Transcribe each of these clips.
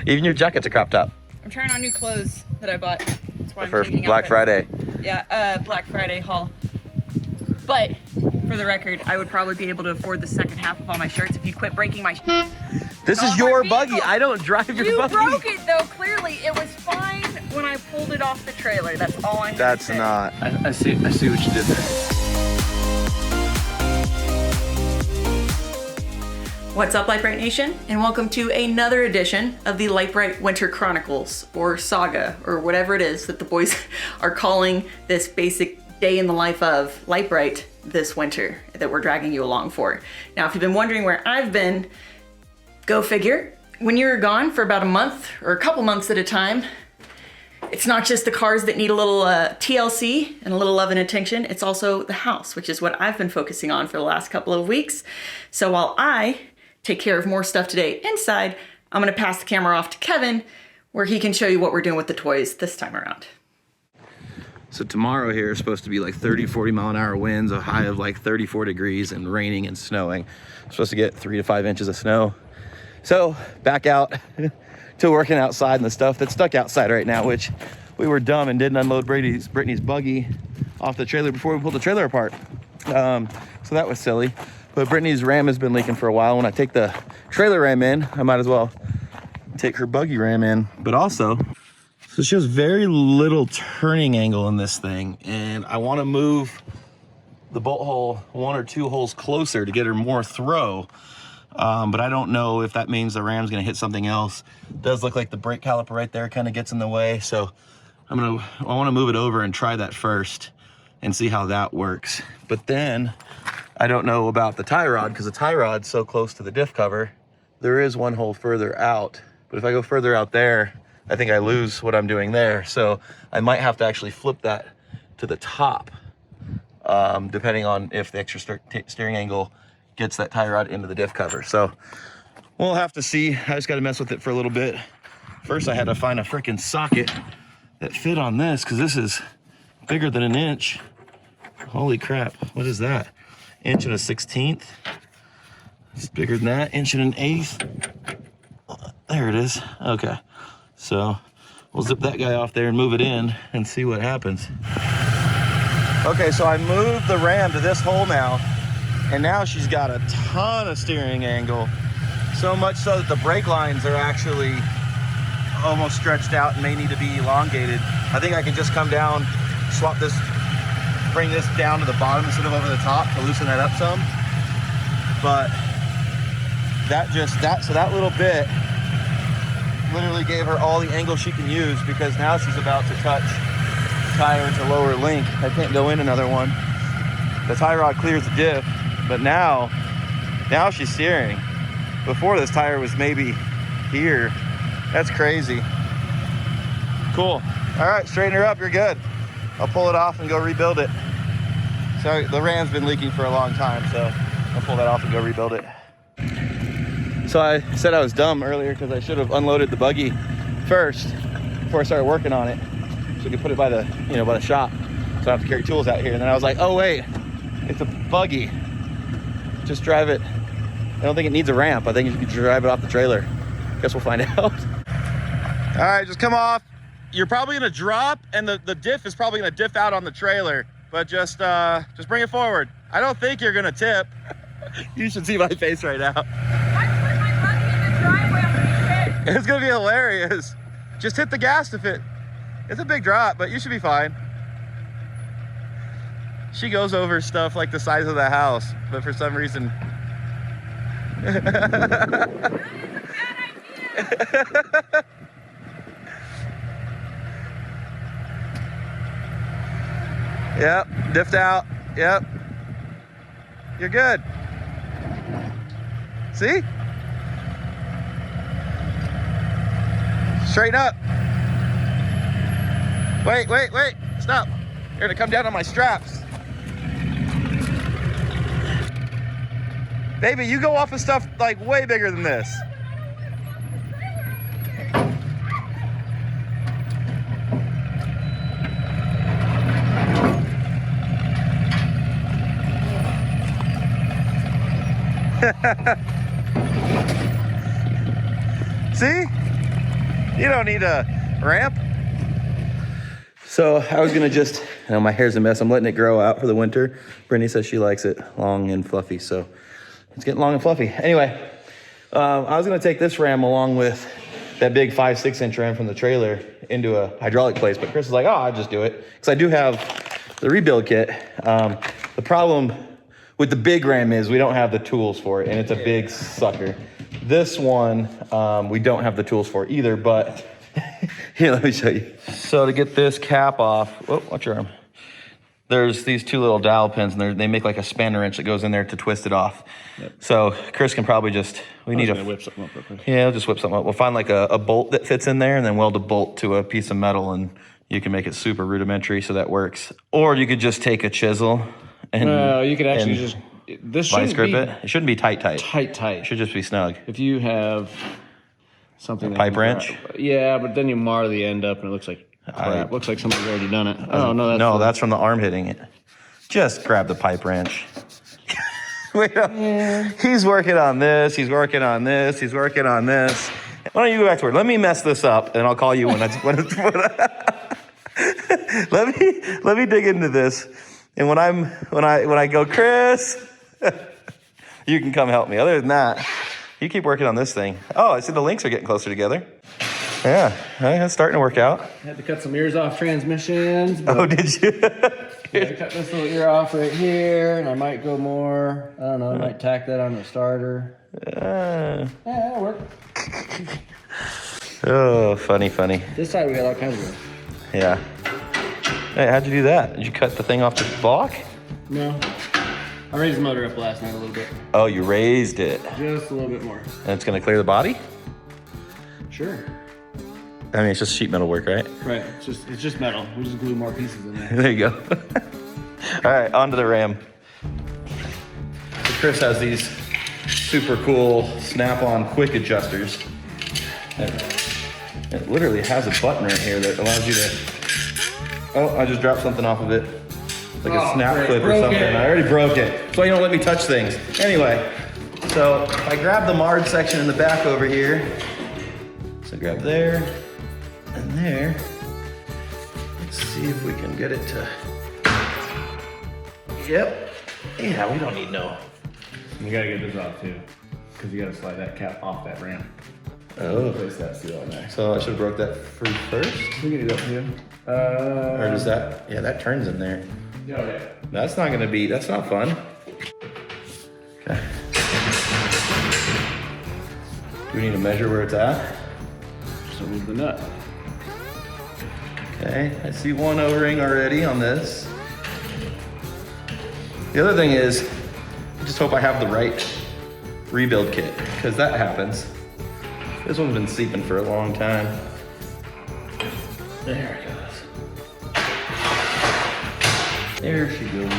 Even your jacket's a crop top. I'm trying on new clothes that I bought. That's why I'm For taking Black Friday. Yeah, Black Friday haul. But for the record, I would probably be able to afford the second half of all my shirts if you quit breaking my. This is your buggy. I don't drive your buggy. You broke it though. Clearly, it was fine when I pulled it off the trailer. That's all I'm. That's not. I see what you did there. What's up, Brite Nation, and welcome to another edition of the Brite Winter Chronicles, or Saga, or whatever it is that the boys are calling this basic day in the life of Brite this winter that we're dragging you along for. Now, if you've been wondering where I've been, go figure. When you're gone for about a month or a couple months at a time, it's not just the cars that need a little TLC and a little love and attention, it's also the house, which is what I've been focusing on for the last couple of weeks. So while I take care of more stuff today inside, I'm gonna pass the camera off to Kevin, where he can show you what we're doing with the toys this time around. So tomorrow here is supposed to be like 30, 40 mile an hour winds, a high of like 34 degrees and raining and snowing. I'm supposed to get 3 to 5 inches of snow. So back out to working outside and the stuff that's stuck outside right now, which we were dumb and didn't unload Brittany's buggy off the trailer before we pulled the trailer apart. So that was silly. But Brittany's ram has been leaking for a while. When I take the trailer ram in, I might as well take her buggy ram in. But also, so she has very little turning angle in this thing, and I want to move the bolt hole 1 or 2 holes closer to get her more throw. But I don't know if that means the ram's gonna hit something else. It does look like the brake caliper right there kind of gets in the way. So I want to move it over and try that first and see how that works. But then I don't know about the tie rod, because the tie rod's so close to the diff cover. There is 1 hole further out, but if I go further out there, I think I lose what I'm doing there. So I might have to actually flip that to the top, depending on if the extra steering angle gets that tie rod into the diff cover. So we'll have to see. I just got to mess with it for a little bit. First, I had to find a freaking socket that fit on this, because this is bigger than 1 inch. Holy crap, what is that? 1 1/16. It's bigger than that, 1 1/8. There it is. Okay, so we'll zip that guy off there and move it in and see what happens. Okay, so I moved the ram to this hole now, and now she's got a ton of steering angle, so much so that the brake lines are actually almost stretched out and may need to be elongated. I think I can just come down, swap this, bring this down to the bottom instead of over the top to loosen that up some. But so that little bit literally gave her all the angle she can use, because now she's about to touch tire to lower link. I can't go in another one. The tie rod clears the diff, but now she's steering. Before, this tire was maybe here. That's crazy. Cool. All right, straighten her up, you're good. I'll pull it off and go rebuild it. So the ram's been leaking for a long time, so I'll pull that off and go rebuild it. So I said I was dumb earlier, because I should have unloaded the buggy first before I started working on it, so we could put it by the, by the shop, so I don't have to carry tools out here. And then I was like, oh wait, it's a buggy. Just drive it. I don't think it needs a ramp. I think you can drive it off the trailer. Guess we'll find out. All right, just come off. You're probably gonna drop, and the diff is probably gonna diff out on the trailer, but just bring it forward. I don't think you're gonna tip. You should see my face right now. It's gonna be hilarious. Just hit the gas to fit. It's a big drop, but you should be fine. She goes over stuff like the size of the house, but for some reason. Yep, diffed out. Yep. You're good. See? Straighten up. Wait. Stop. You're gonna come down on my straps. Baby, you go off of stuff like way bigger than this. See? You don't need a ramp. So I was gonna just, my hair's a mess. I'm letting it grow out for the winter. Brittany says she likes it long and fluffy, so it's getting long and fluffy. Anyway, I was gonna take this ram along with that big 5-6 inch ram from the trailer into a hydraulic place, but Chris is like, oh, I'll just do it. Because I do have the rebuild kit. The problem with the big ram is we don't have the tools for it, and it's a big sucker. This one, we don't have the tools for either, but here, let me show you. So to get this cap off, oh, watch your arm. There's these two little dowel pins, and they make like a spanner wrench that goes in there to twist it off. Yep. So Chris can probably just, whip something up real quick. Yeah, I'll just whip something up. We'll find like a bolt that fits in there and then weld a bolt to a piece of metal, and you can make it super rudimentary so that works. Or you could just take a chisel and you could actually just, this vice grip be it. It shouldn't be tight. Tight. It should just be snug. If you have something a pipe wrench. Yeah, but then you mar the end up and it looks like crap. Looks like somebody's already done it. Oh no, that's from the arm hitting it. Just grab the pipe wrench. Wait, yeah. He's working on this. He's working on this. He's working on this. Why don't you go back to work? Let me mess this up, and I'll call you when it's. Let me dig into this, and when I go, Chris, you can come help me. Other than that, you keep working on this thing. Oh, I see the links are getting closer together. Yeah, it's starting to work out. I had to cut some ears off transmissions. Oh, did you? Yeah, I cut this little ear off right here, and I might go more. I don't know. I might tack that on the starter. Yeah, that'll work. Oh, funny. This side we got all kinds of them. Yeah. Hey, how'd you do that? Did you cut the thing off the block? No. I raised the motor up last night a little bit. Oh, you raised it. Just a little bit more. And it's gonna clear the body? Sure. I mean, it's just sheet metal work, right? Right. It's just metal. We just glue more pieces in there. There you go. All right, on to the ram. So Chris has these super cool snap-on quick adjusters. It literally has a button right here that allows you to... Oh, I just dropped something off of it. Like a snap clip or something. I already broke it. That's why you don't let me touch things. Anyway, so I grab the marred section in the back over here. So grab there and there. Let's see if we can get it to... Yep. Yeah, we don't need no... You gotta get this off too, because you gotta slide that cap off that ramp. Oh. Place that seal in there. So I should have broke that free first? We can do that too. Or does that... Yeah, that turns in there. Oh, yeah. That's not gonna be... That's not fun. Okay. Do we need to measure where it's at? Just don't move the nut. Okay, I see one O-ring already on this. The other thing is, I just hope I have the right rebuild kit, because that happens. This one's been seeping for a long time. There it goes. There she goes.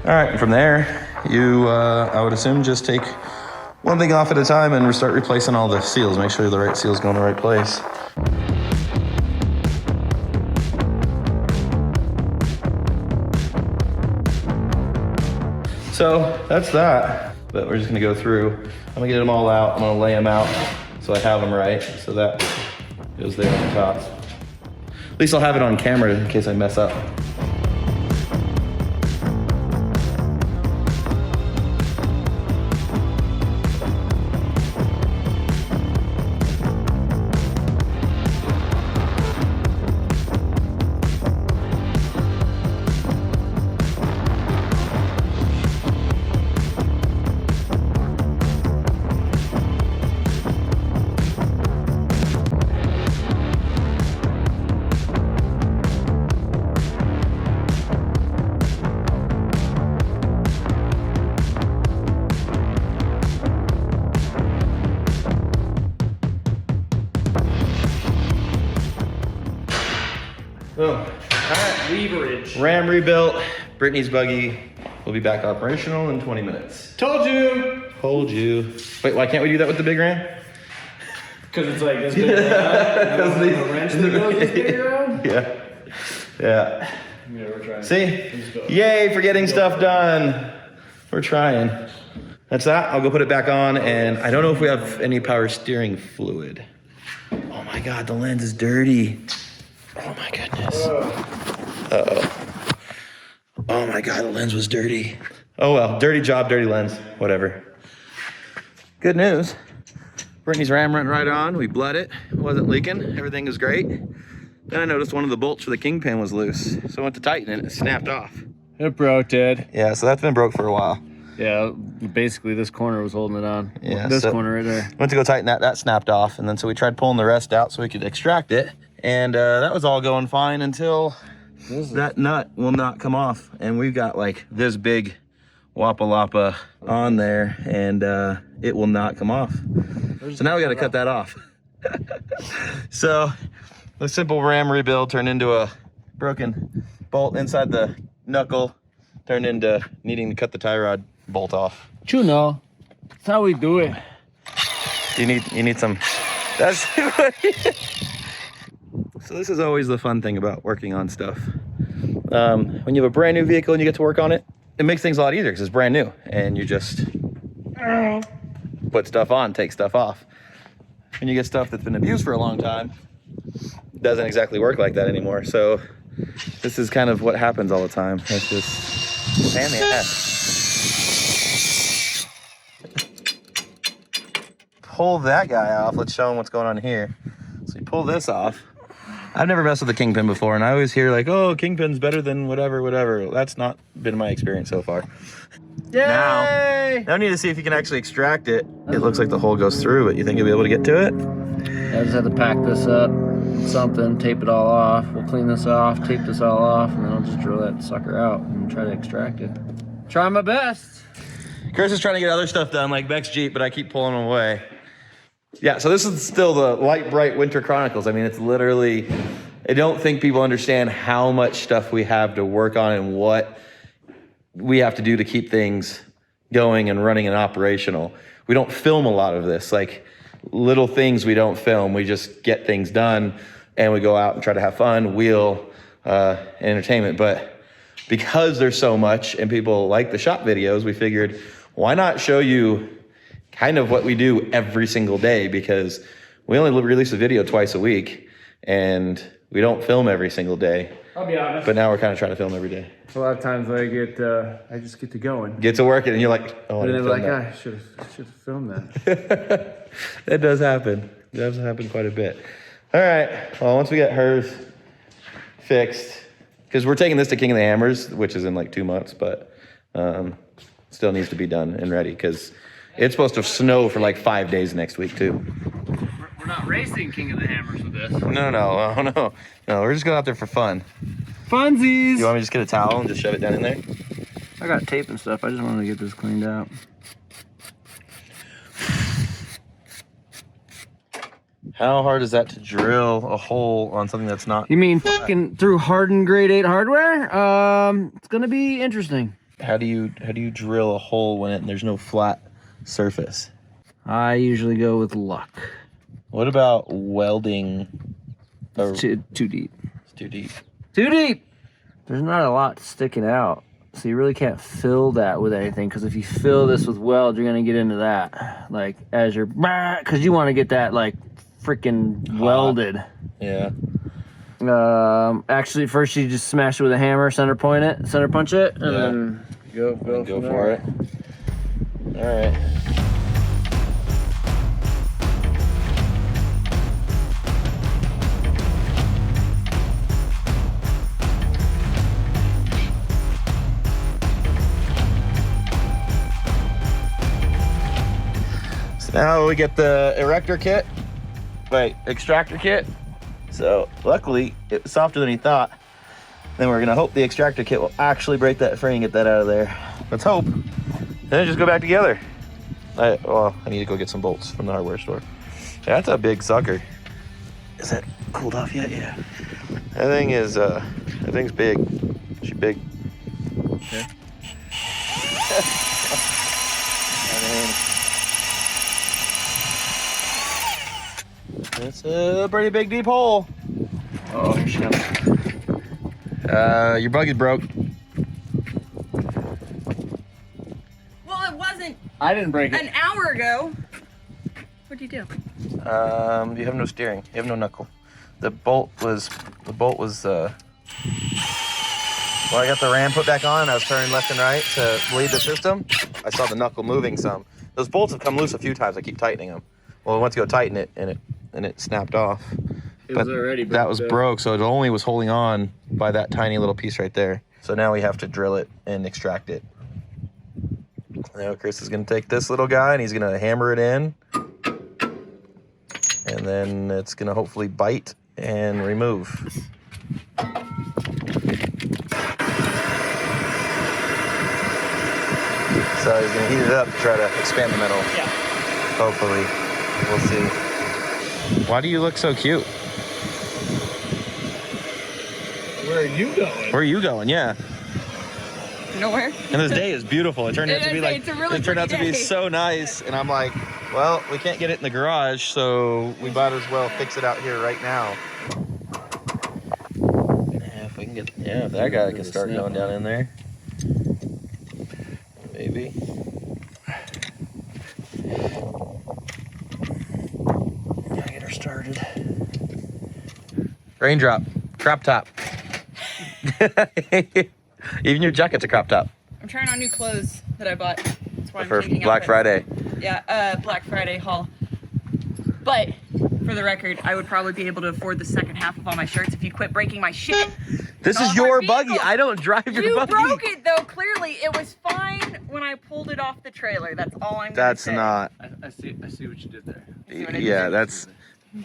All right, and from there, you, I would assume, just take one thing off at a time and start replacing all the seals. Make sure the right seals go in the right place. So that's that, but we're just gonna go through. I'm gonna get them all out. I'm gonna lay them out so I have them right. So that goes there on the top. At least I'll have it on camera in case I mess up. Oh, all right. Leverage. Ram rebuilt. Brittany's buggy will be back operational in 20 minutes. Told you. Told you. Wait, why can't we do that with the big ram? Because it's like this big around. A wrench that goes this big around? Yeah. Yeah. Yeah, we're trying. See? Yay for getting stuff done. We're trying. that's that. I'll go put it back on, and I don't know if we have any power steering fluid. Oh my God, the lens is dirty. Oh my goodness. Uh-oh. Oh my God, the lens was dirty. Oh well, dirty job, dirty lens, whatever. Good news. Brittany's ram went right on. We bled it. It wasn't leaking. Everything is great. Then I noticed one of the bolts for the kingpin was loose. So I went to tighten it and it snapped off. It broke, Ted. Yeah, so that's been broke for a while. Yeah, basically this corner was holding it on. Yeah, this so corner right there. Went to go tighten that. That snapped off. And then so we tried pulling the rest out so we could extract it. And that was all going fine until that nut will not come off. And we've got like this big Wappa Lappa on there, and it will not come off. So now we got to cut that off. So the simple ram rebuild turned into a broken bolt inside the knuckle, turned into needing to cut the tie rod bolt off. You know, that's how we do it. You need some. That's So this is always the fun thing about working on stuff. When you have a brand new vehicle and you get to work on it, it makes things a lot easier because it's brand new and you just put stuff on, take stuff off. When you get stuff that's been abused for a long time, it doesn't exactly work like that anymore. So this is kind of what happens all the time. It's just pain in the ass. Pull that guy off. Let's show him what's going on here. So you pull this off. I've never messed with a kingpin before, and I always hear like, oh, kingpin's better than whatever. That's not been my experience so far. Yay! Now I need to see if you can actually extract it. It looks like the hole goes through, but you think you'll be able to get to it? I just have to pack this up, something, tape it all off. We'll clean this off, tape this all off, and then I'll just drill that sucker out and try to extract it. Try my best. Chris is trying to get other stuff done, like Beck's Jeep, but I keep pulling him away. Yeah, so this is still the Lite, Brite Winter Chronicles. I mean, it's literally, I don't think people understand how much stuff we have to work on and what we have to do to keep things going and running and operational. We don't film a lot of this, like little things we don't film. We just get things done and we go out and try to have fun, wheel, entertainment. But because there's so much and people like the shop videos, we figured, why not show you kind of what we do every single day, because we only release a video twice a week and we don't film every single day. I'll be honest. But now we're kind of trying to film every day. A lot of times I just get to going. Get to working and you're like, oh, I And didn't they're film like, that. I should have filmed that. That does happen. It does happen quite a bit. All right, well, once we get hers fixed, because we're taking this to King of the Hammers, which is in like 2 months, but still needs to be done and ready because it's supposed to snow for like 5 days next week too. We're not racing King of the Hammers with this. No, we're just going out there for fun. Funsies! You want me to just get a towel and just shove it down in there? I got tape and stuff. I just wanted to get this cleaned out. How hard is that to drill a hole on something that's not? You mean fucking through hardened grade 8 hardware? It's gonna be interesting. How do you drill a hole when there's no flat surface? I usually go with luck. What about welding? It's too deep. It's too deep. Too deep! There's not a lot sticking out. So you really can't fill that with anything, because if you fill this with weld, you're gonna get into that. Like, as you're, because you wanna get that, like, freaking welded. Yeah. Actually, first you just smash it with a hammer, center punch it, and then go for it. All right. So now we get the extractor kit. So luckily it was softer than he thought. Then we're gonna hope the extractor kit will actually break that frame and get that out of there. Let's hope. Then just go back together. I need to go get some bolts from the hardware store. Yeah, that's a big sucker. Is that cooled off yet? Yeah. That thing's big. She's big. Okay. It's a pretty big deep hole. Oh, here she comes. Your buggy's broke. Well, it wasn't I didn't break it. An hour ago. What'd you do? You have no steering. You have no knuckle. The bolt was, well, I got the ram put back on and I was turning left and right to bleed the system. I saw the knuckle moving some. Those bolts have come loose a few times. I keep tightening them. Well, I went to go tighten it and it snapped off. Was already broke. That was broke, so it only was holding on by that tiny little piece right there. So now we have to drill it and extract it. Now Chris is gonna take this little guy and he's gonna hammer it in. And then it's gonna hopefully bite and remove. So he's gonna heat it up to try to expand the metal. Yeah. Hopefully, we'll see. Why do you look so cute? Where are you going? Where are you going? Yeah. Nowhere. And this day is beautiful. It turned out to be like, It's a really it turned out to pretty be day. so nice. And I'm like, well, we can't get it in the garage, so we might as well fix it out here right now. Yeah, if we can get, yeah, if that guy can start going down in there. Maybe. Gotta get her started. Raindrop, crop top. Even your jacket's a crop top. I'm trying on new clothes that I bought. That's why I'm For taking Black outfits. Friday. Yeah, Black Friday haul. But for the record, I would probably be able to afford the second half of all my shirts if you quit breaking my shit. This is Oh, your my buggy. vehicle. I don't drive your You buggy. broke it though. Clearly, it was fine when I pulled it off the trailer. That's all I'm. That's gonna say. not. I see what you did there. See what I Yeah, did? that's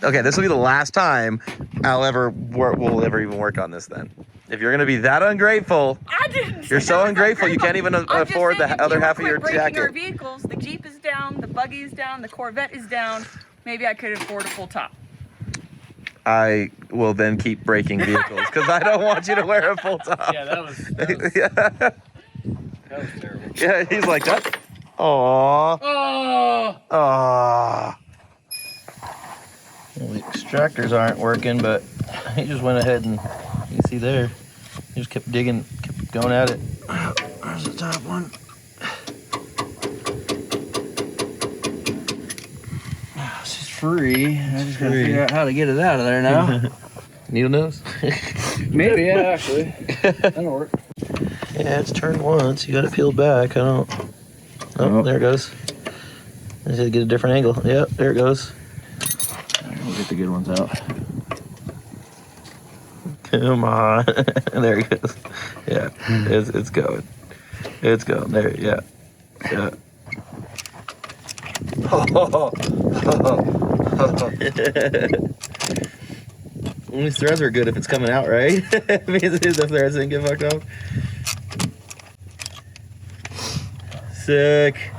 okay. This will be the last time we'll ever even work on this. Then, if you're gonna be that ungrateful, I didn't. You're say so that was ungrateful, you can't even I'm just afford the saying, if other you half of quit your breaking jacket. Our vehicles, the Jeep is down, the buggy is down, the Corvette is down. Maybe I could afford a full top. I will then keep breaking vehicles because I don't want you to wear a full top. Yeah, that was Yeah. that was terrible. Yeah, he's like that. Aww. Oh! Aww. Well, the extractors aren't working, but he just went ahead and you can see there. He just kept digging, kept going at it. There's the top one. She's free. I just gotta free. figure out how to get it out of there now. Needle nose? Maybe, yeah, actually. That'll work. Yeah, it's turned once. You got it peeled back. I don't. Oh, Nope. there it goes. I just had to get a different angle. Yep, there it goes. We'll get the good ones out. Come on. There it goes. Yeah, it's going. It's going. There, yeah. Yeah. These threads are good if it's coming out, right? Means the threads didn't get fucked up. Sick.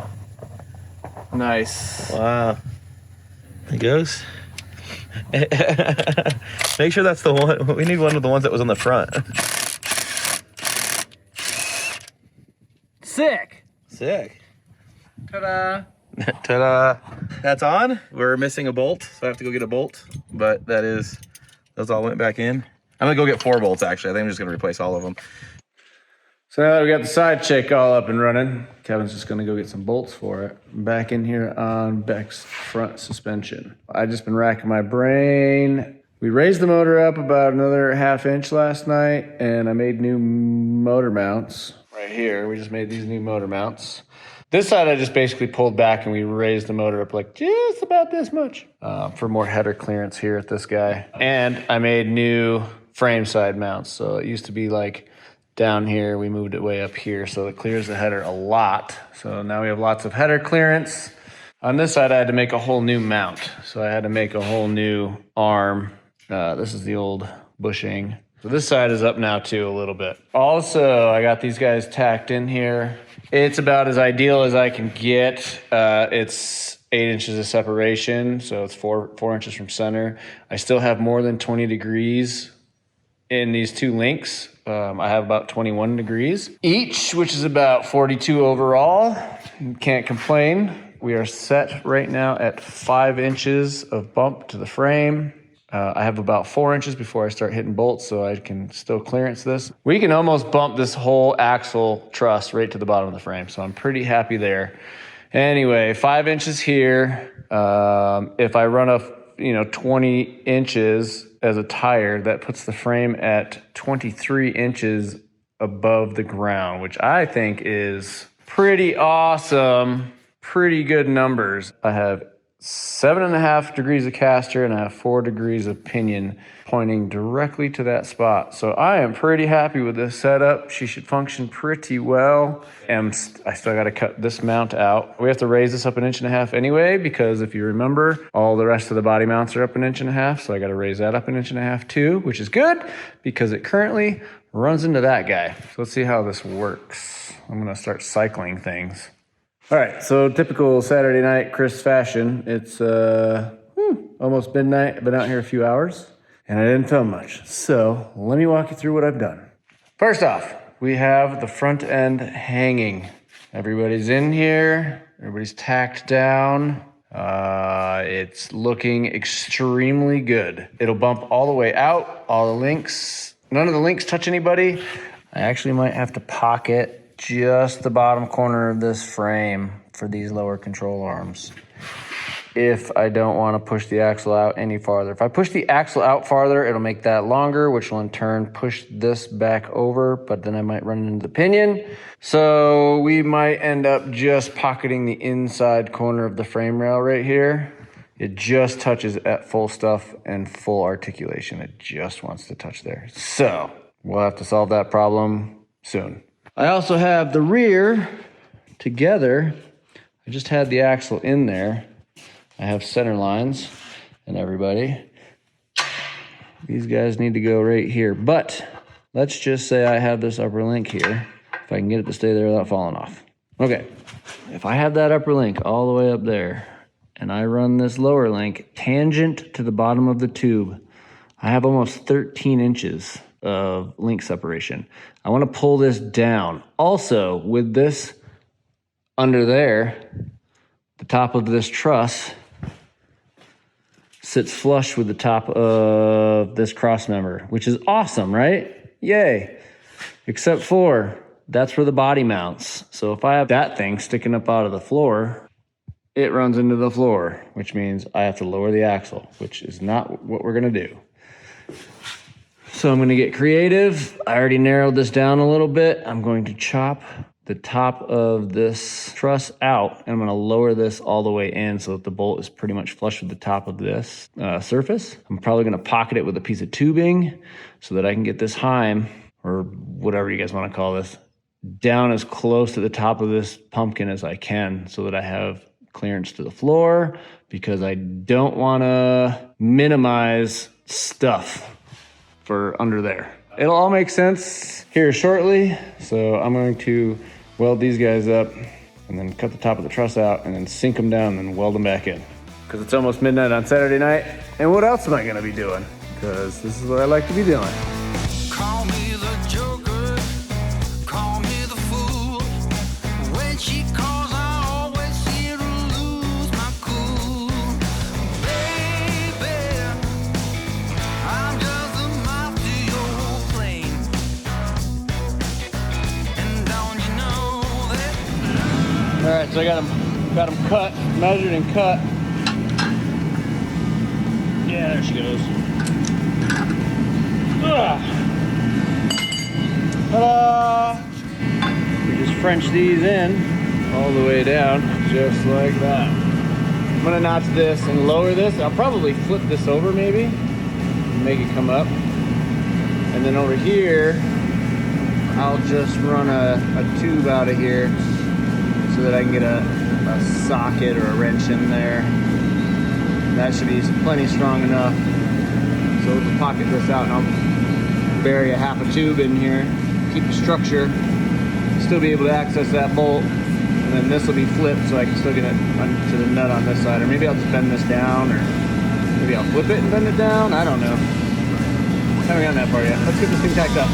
Nice. Wow. It goes. Make sure that's the one. We need one of the ones that was on the front. Sick. Sick. Ta-da. Ta-da. That's on. We're missing a bolt, so I have to go get a bolt. But those all went back in. I'm gonna go get 4 bolts actually. I think I'm just gonna replace all of them. So now that we got the side check all up and running, Kevin's just gonna go get some bolts for it. Back in here on Beck's front suspension. I just been racking my brain. We raised the motor up about another 1/2 inch last night, and I made new motor mounts. Right here, we just made these new motor mounts. This side I just basically pulled back and we raised the motor up like just about this much for more header clearance here at this guy. And I made new frame side mounts. So it used to be like down here, we moved it way up here, so it clears the header a lot. So now we have lots of header clearance. On this side, I had to make a whole new mount. So I had to make a whole new arm. This is the old bushing. So this side is up now too a little bit. Also, I got these guys tacked in here. It's about as ideal as I can get. It's 8 inches of separation, so it's 4 inches from center. I still have more than 20 degrees in these 2 links. I have about 21 degrees each, which is about 42 overall. Can't complain. We are set right now at 5 inches of bump to the frame. I have about 4 inches before I start hitting bolts, so I can still clearance this. We can almost bump this whole axle truss right to the bottom of the frame, so I'm pretty happy there. Anyway, 5 inches here. If I run a 20 inches as a tire, that puts the frame at 23 inches above the ground, which I think is pretty awesome. Pretty good numbers. I have 7.5 degrees of caster and I have 4 degrees of pinion pointing directly to that spot. So I am pretty happy with this setup. She should function pretty well. And I still got to cut this mount out. We have to raise this up 1.5 inches anyway, because if you remember, all the rest of the body mounts are up 1.5 inches. So I got to raise that up 1.5 inches too, which is good because it currently runs into that guy. So let's see how this works. I'm going to start cycling things. All right, so typical Saturday night Chris fashion. It's almost midnight. I've been out here a few hours and I didn't film much. So let me walk you through what I've done. First off, we have the front end hanging. Everybody's in here. Everybody's tacked down. It's looking extremely good. It'll bump all the way out, all the links. None of the links touch anybody. I actually might have to pocket just the bottom corner of this frame for these lower control arms if I don't want to push the axle out any farther. If I push the axle out farther, it'll make that longer, which will in turn push this back over, but then I might run into the pinion. So we might end up just pocketing the inside corner of the frame rail right here. It just touches at full stuff and full articulation. It just wants to touch there. So we'll have to solve that problem soon. I also have the rear together. I just had the axle in there. I have center lines and everybody. These guys need to go right here. But let's just say I have this upper link here. If I can get it to stay there without falling off. Okay, if I have that upper link all the way up there and I run this lower link tangent to the bottom of the tube, I have almost 13 inches of link separation. I want to pull this down. Also, with this under there, the top of this truss sits flush with the top of this cross member, which is awesome, right? Yay. Except for that's where the body mounts. So if I have that thing sticking up out of the floor, it runs into the floor, which means I have to lower the axle, which is not what we're going to do. So I'm going to get creative. I already narrowed this down a little bit. I'm going to chop the top of this truss out, and I'm going to lower this all the way in so that the bolt is pretty much flush with the top of this surface. I'm probably going to pocket it with a piece of tubing so that I can get this heim, or whatever you guys want to call this, down as close to the top of this pumpkin as I can so that I have clearance to the floor, because I don't want to minimize stuff for under there. It'll all make sense here shortly. So I'm going to weld these guys up and then cut the top of the truss out and then sink them down and weld them back in. Because it's almost midnight on Saturday night. And what else am I going to be doing? Because this is what I like to be doing. Call me the Joker, call me the fool. When she calls, I always seem to lose my cool. Baby, I'm just a moth to your plane. And don't you know that? All right, so I got them cut, measured and cut. Yeah, there she goes. Ta-da! We just French these in all the way down, just like that. I'm gonna notch this and lower this. I'll probably flip this over maybe, and make it come up. And then over here, I'll just run a tube out of here so that I can get a socket or a wrench in there. That should be plenty strong enough. So we'll just pocket this out and I'll bury a half a tube in here, keep the structure, still be able to access that bolt, and then this will be flipped so I can still get it to the nut on this side. Or maybe I'll just bend this down, or maybe I'll flip it and bend it down. I don't know. Haven't gotten that far yet. Let's get this thing tacked up.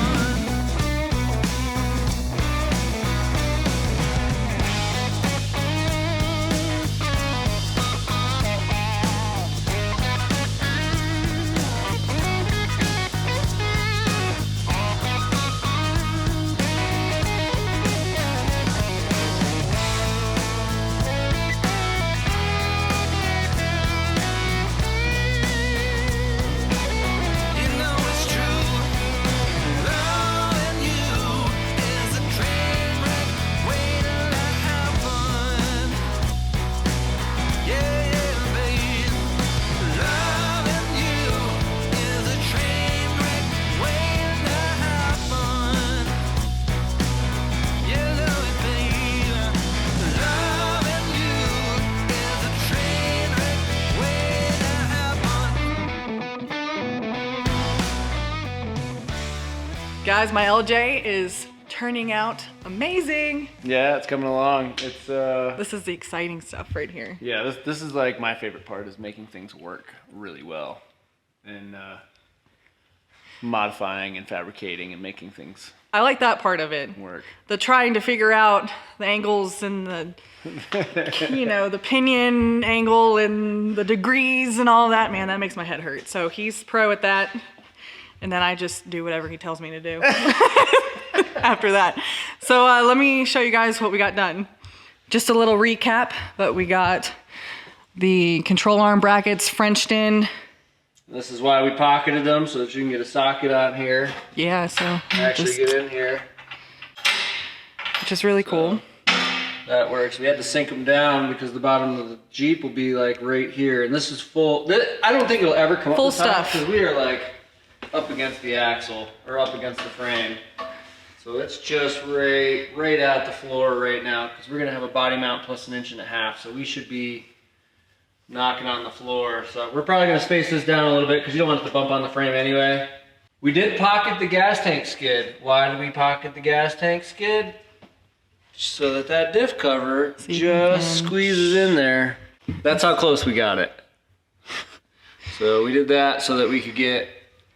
Guys, my LJ is turning out amazing. Yeah, it's coming along. It's This is the exciting stuff right here. yeah, this is like my favorite part, is making things work really well, and modifying and fabricating and making things I like that part of it. work. The trying to figure out the angles and the, you know, the pinion angle and the degrees and all that, man, that makes my head hurt. So he's pro at that. And then I just do whatever he tells me to do after that. So let me show you guys what we got done. Just a little recap, but we got the control arm brackets Frenched in. This is why we pocketed them, so that you can get a socket on here. Yeah, so Actually get in here. which is really cool. That works. We had to sink them down because the bottom of the Jeep will be like right here, and this is full. I don't think it'll ever come Full up the top stuff. because we are like up against the axle or up against the frame. So it's just right at the floor right now, because we're gonna have a body mount plus 1.5 inches. So we should be knocking on the floor. So we're probably gonna space this down a little bit because you don't want it to bump on the frame anyway. We did pocket the gas tank skid. Why did we pocket the gas tank skid? So that diff cover just squeezes in there. That's how close we got it. So we did that so that we could get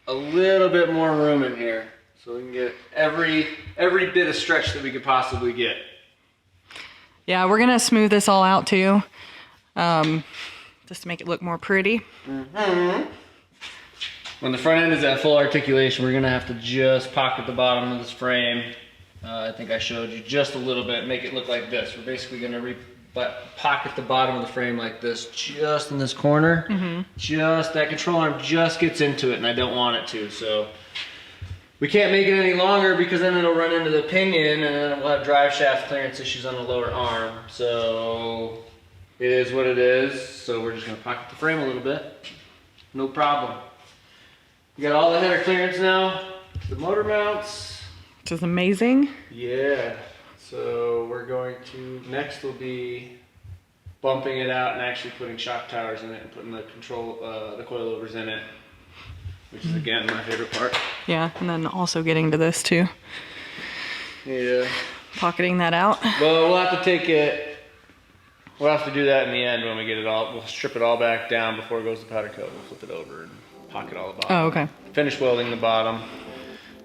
a little bit more room in here. So we can get every bit of stretch that we could possibly get. Yeah, we're gonna smooth this all out too, just to make it look more pretty. When the front end is at full articulation, we're gonna have to just pocket the bottom of this frame. I think I showed you just a little bit, make it look like this. We're basically gonna pocket the bottom of the frame like this, just in this corner. Just, that control arm just gets into it, and I don't want it to, so. We can't make it any longer because then it'll run into the pinion, and then we'll have drive shaft clearance issues on the lower arm. So, it is what it is. So we're just gonna pocket the frame a little bit. No problem. We got all the header clearance now, the motor mounts. Which is amazing. Yeah, so we're going to, next will be bumping it out and actually putting shock towers in it and putting the the coilovers in it, which is again my favorite part. Yeah, and then also getting to this too. Yeah. Pocketing that out. Well, we'll have to do that in the end when we get it all, we'll strip it all back down before it goes to powder coat. We'll flip it over and pocket all the bottom. Oh, okay. Finish welding the bottom,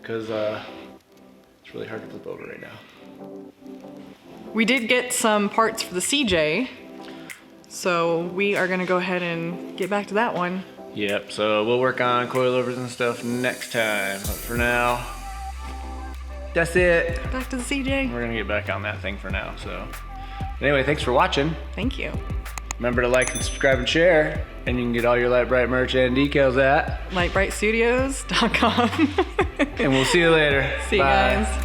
because it's really hard to flip over right now. We did get some parts for the CJ, so we are gonna go ahead and get back to that one. Yep, so we'll work on coilovers and stuff next time. But for now, that's it. Back to the CJ. We're gonna get back on that thing for now, so. Anyway, thanks for watching. Thank you. Remember to like and subscribe and share, and you can get all your Lite Brite merch and decals at LiteBriteStudios.com. and we'll see you later. See you Bye. guys.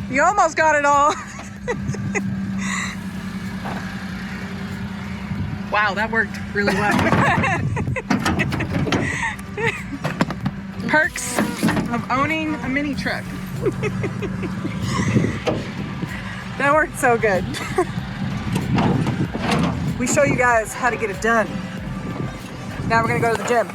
You almost got it all. Wow, that worked really well. Perks of owning a mini truck. That worked so good. We show you guys how to get it done. Now we're gonna go to the gym.